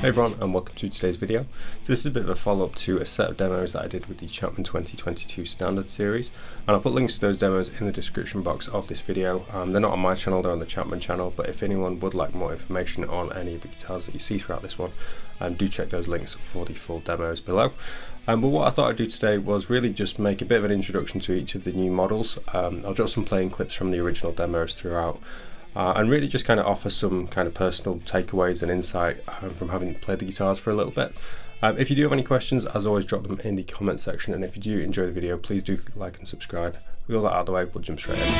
Hey everyone, and welcome to today's video. So this is a bit of a follow-up to a set of demos that I did with the Chapman 2022 Standard series, and I'll put links to those demos in the description box of this video. They're not on my channel, they're on the Chapman channel, but if anyone would like more information on any of the guitars that you see throughout this one, do check those links for the full demos below. But what I thought I'd do today was really just make a bit of an introduction to each of the new models. I'll drop some playing clips from the original demos throughout, and really just kind of offer some kind of personal takeaways and insight from having played the guitars for a little bit. If you do have any questions, as always, drop them in the comment section, and if you do enjoy the video, please do like and subscribe. With all that out of the way, we'll jump straight in.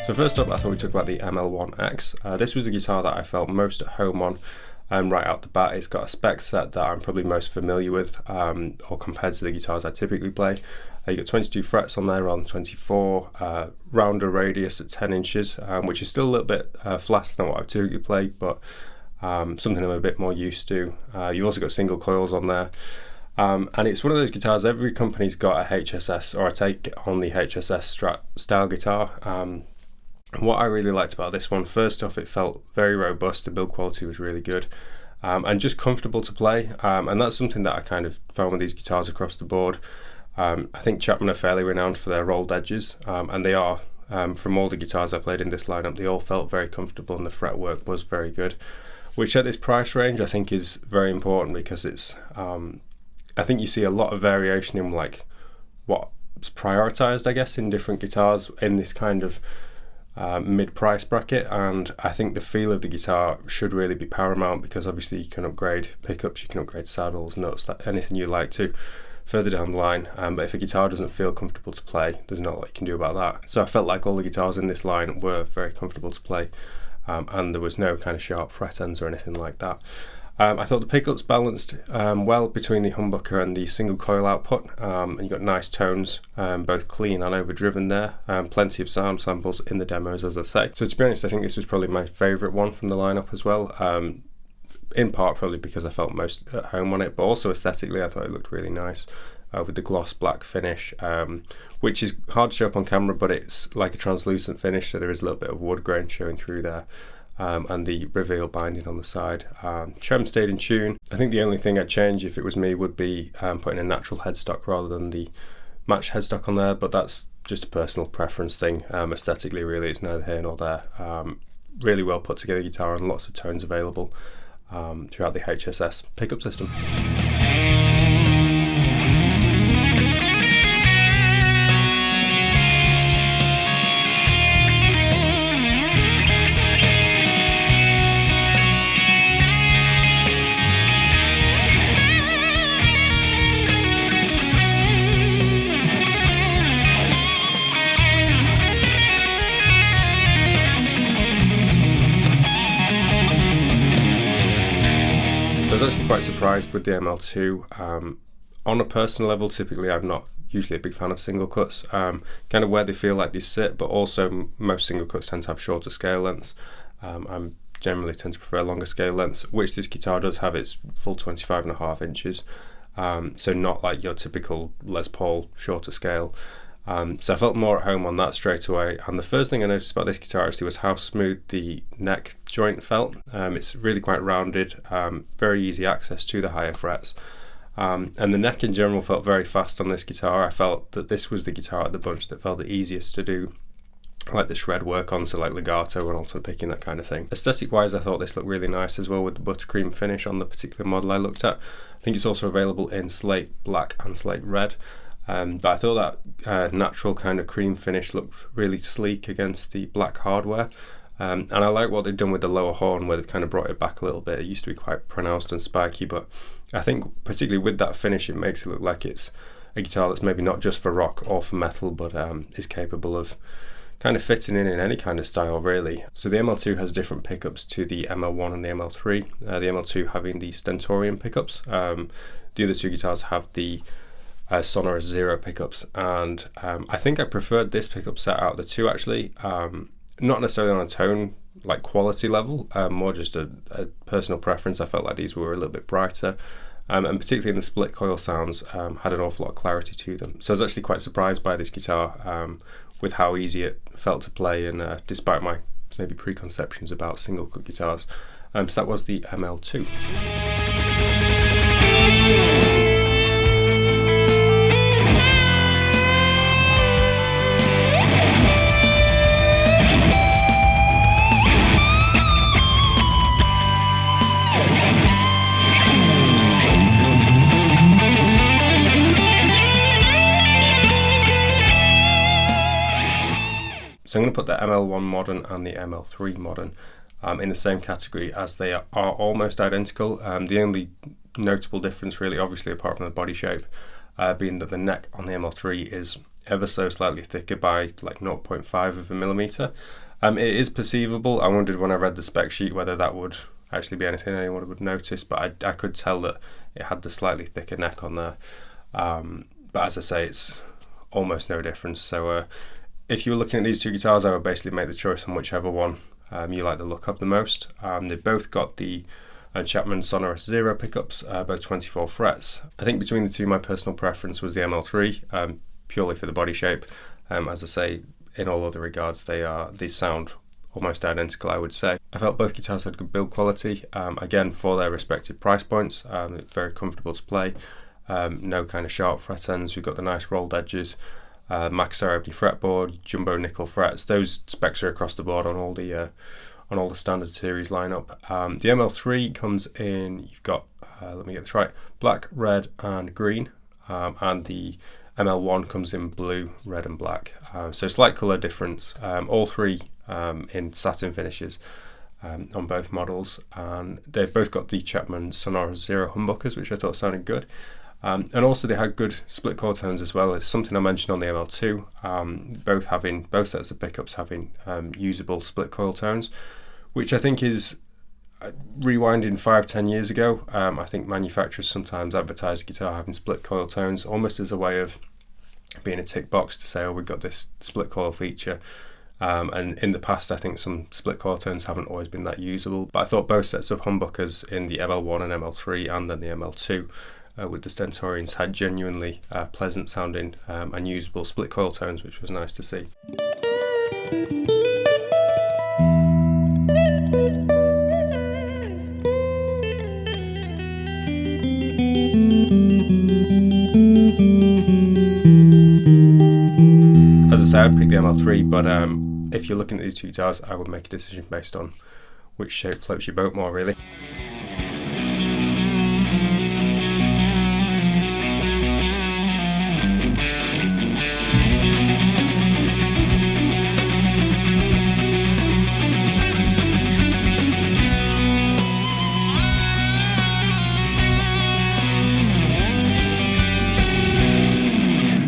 So first up, I thought we'd talk about the ML1 X. This was a guitar that I felt most at home on right out the bat. It's got a spec set that I'm probably most familiar with, or compared to the guitars I typically play. You got 22 frets on there rather than 24, rounder radius at 10 inches, which is still a little bit flatter than what I typically play, but something I'm a bit more used to. You've also got single coils on there. And it's one of those guitars, every company's got a HSS or a take on the HSS Strat style guitar. What I really liked about this one, first off, it felt very robust, the build quality was really good, and just comfortable to play, and that's something that I kind of found with these guitars across the board. I think Chapman are fairly renowned for their rolled edges, and they are. From all the guitars I played in this lineup, they all felt very comfortable and the fretwork was very good, which at this price range I think is very important, because it's, I think you see a lot of variation in like what's prioritized, I guess, in different guitars in this kind of mid-price bracket, and I think the feel of the guitar should really be paramount, because obviously you can upgrade pickups, you can upgrade saddles, nuts, anything you like to further down the line, but if a guitar doesn't feel comfortable to play, there's not a lot you can do about that. So I felt like all the guitars in this line were very comfortable to play, and there was no kind of sharp fret ends or anything like that. I thought the pickups balanced well between the humbucker and the single coil output, and you got nice tones, both clean and overdriven there, plenty of sound samples in the demos, as I say. So to be honest, I think this was probably my favourite one from the lineup as well, in part probably because I felt most at home on it, but also aesthetically I thought it looked really nice, with the gloss black finish, which is hard to show up on camera, but it's like a translucent finish, so there is a little bit of wood grain showing through there. And the reveal binding on the side. Trim stayed in tune. I think the only thing I'd change if it was me would be putting a natural headstock rather than the matched headstock on there, but that's just a personal preference thing. Aesthetically, really, it's neither here nor there. Really well put together guitar and lots of tones available throughout the HSS pickup system. I was actually quite surprised with the ML2. On a personal level, typically I'm not usually a big fan of single cuts, kind of where they feel like they sit, but also most single cuts tend to have shorter scale lengths. I generally tend to prefer longer scale lengths, which this guitar does have. Its full 25.5 inches, so not like your typical Les Paul shorter scale. So I felt more at home on that straight away, and the first thing I noticed about this guitar actually was how smooth the neck joint felt. It's really quite rounded, very easy access to the higher frets, and the neck in general felt very fast on this guitar. I felt that this was the guitar at the bunch that felt the easiest to do like the shred work on, so like legato and alternate picking, that kind of thing. Aesthetic wise, I thought this looked really nice as well with the buttercream finish on the particular model I looked at. I think it's also available in slate black and slate red. But I thought that natural kind of cream finish looked really sleek against the black hardware, and I like what they've done with the lower horn, where they've kind of brought it back a little bit. It used to be quite pronounced and spiky, but I think particularly with that finish it makes it look like it's a guitar that's maybe not just for rock or for metal, but is capable of kind of fitting in any kind of style really. So the ML2 has different pickups to the ML1 and the ML3, the ML2 having the Stentorian pickups. The other two guitars have the Sonorous Zero pickups, and I think I preferred this pickup set out of the two actually. not necessarily on a tone like quality level, more just a personal preference. I felt like these were a little bit brighter, and particularly in the split coil sounds, had an awful lot of clarity to them. So I was actually quite surprised by this guitar with how easy it felt to play, and despite my maybe preconceptions about single cut guitars. So that was the ML2. So I'm going to put the ML1 Modern and the ML3 Modern in the same category, as they are almost identical. The only notable difference really, obviously apart from the body shape, being that the neck on the ML3 is ever so slightly thicker by like 0.5 of a millimeter. It is perceivable. I wondered when I read the spec sheet whether that would actually be anything anyone would notice, but I could tell that it had the slightly thicker neck on there. But as I say, it's almost no difference. So if you were looking at these two guitars, I would basically make the choice on whichever one you like the look of the most. They've both got the Chapman Sonorous Zero pickups, both 24 frets. I think between the two, my personal preference was the ML3, purely for the body shape. As I say, in all other regards, they sound almost identical, I would say. I felt both guitars had good build quality, again, for their respective price points. Very comfortable to play, no kind of sharp fret ends. We've got the nice rolled edges. Maxar ebony fretboard, jumbo nickel frets. Those specs are across the board on all the standard series lineup. The ML3 comes in, you've got, let me get this right, black, red and green, and the ML1 comes in blue, red and black. So slight colour difference, all three in satin finishes on both models, and they've both got the Chapman Sonorous Zero humbuckers, which I thought sounded good. And also they had good split coil tones as well. It's something I mentioned on the ML2, both sets of pickups having usable split coil tones, which I think is rewinding 5-10 years ago. I think manufacturers sometimes advertise a guitar having split coil tones almost as a way of being a tick box to say, oh, we've got this split coil feature. And in the past, I think some split coil tones haven't always been that usable. But I thought both sets of humbuckers in the ML1 and ML3 and then the ML2 with the Stentorians had genuinely pleasant sounding and usable split coil tones, which was nice to see. As I say, I'd pick the ML3, but if you're looking at these two guitars, I would make a decision based on which shape floats your boat more, really.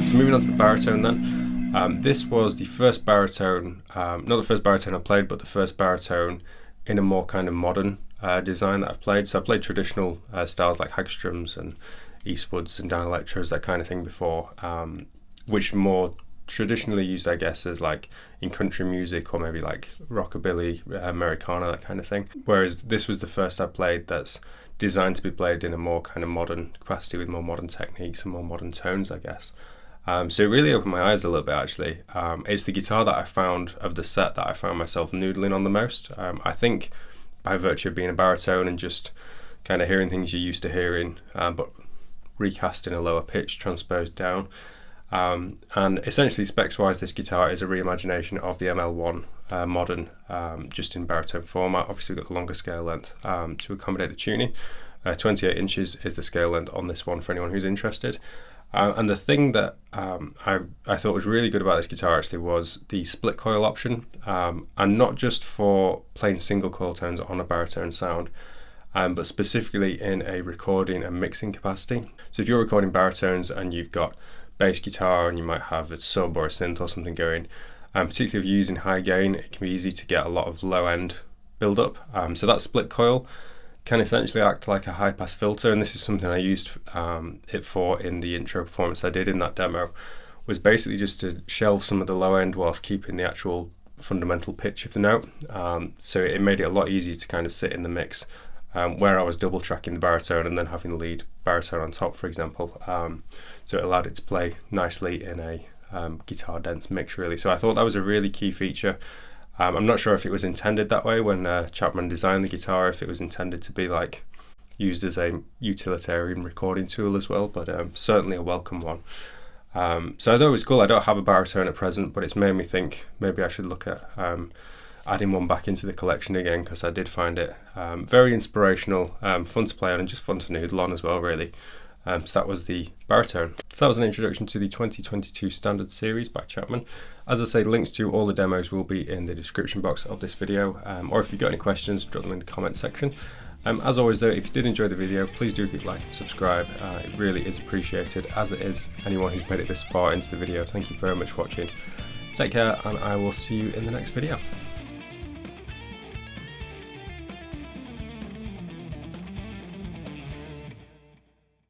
So moving on to the baritone then. This was the first baritone, not the first baritone I played, but the first baritone in a more kind of modern design that I've played. So I played traditional styles like Hagströms and Eastwoods and Dan Electros, that kind of thing before, which are more traditionally used, I guess, as like in country music or maybe like rockabilly, Americana, that kind of thing. Whereas this was the first I played that's designed to be played in a more kind of modern capacity with more modern techniques and more modern tones, I guess. So it really opened my eyes a little bit, actually. It's the guitar that I found of the set that I found myself noodling on the most. I think by virtue of being a baritone and just kind of hearing things you're used to hearing, but recast in a lower pitch, transposed down. And essentially, specs-wise, this guitar is a reimagination of the ML1 Modern, just in baritone format. Obviously, we've got the longer scale length to accommodate the tuning. 28 inches is the scale length on this one for anyone who's interested. And the thing that I thought was really good about this guitar actually was the split coil option, and not just for playing single coil tones on a baritone sound, but specifically in a recording and mixing capacity. So if you're recording baritones and you've got bass guitar and you might have a sub or a synth or something going, particularly if you're using high gain, it can be easy to get a lot of low end build up. So that split coil can essentially act like a high pass filter, and this is something I used it for in the intro performance I did in that demo, was basically just to shelve some of the low end whilst keeping the actual fundamental pitch of the note, so it made it a lot easier to kind of sit in the mix where I was double tracking the baritone and then having the lead baritone on top, for example. So it allowed it to play nicely in a guitar dense mix, really. So I thought that was a really key feature. I'm not sure if it was intended that way when Chapman designed the guitar, if it was intended to be like used as a utilitarian recording tool as well, but certainly a welcome one. So I thought it was cool. I don't have a baritone at present, but it's made me think maybe I should look at adding one back into the collection again, because I did find it very inspirational, fun to play on and just fun to noodle on as well, really. So that was the baritone. So that was an introduction to the 2022 Standard series by Chapman. As I say, links to all the demos will be in the description box of this video, or if you've got any questions, drop them in the comment section. As always though, if you did enjoy the video, please do keep like and subscribe. It really is appreciated, as it is anyone who's made it this far into the video. Thank you very much for watching. Take care, and I will see you in the next video.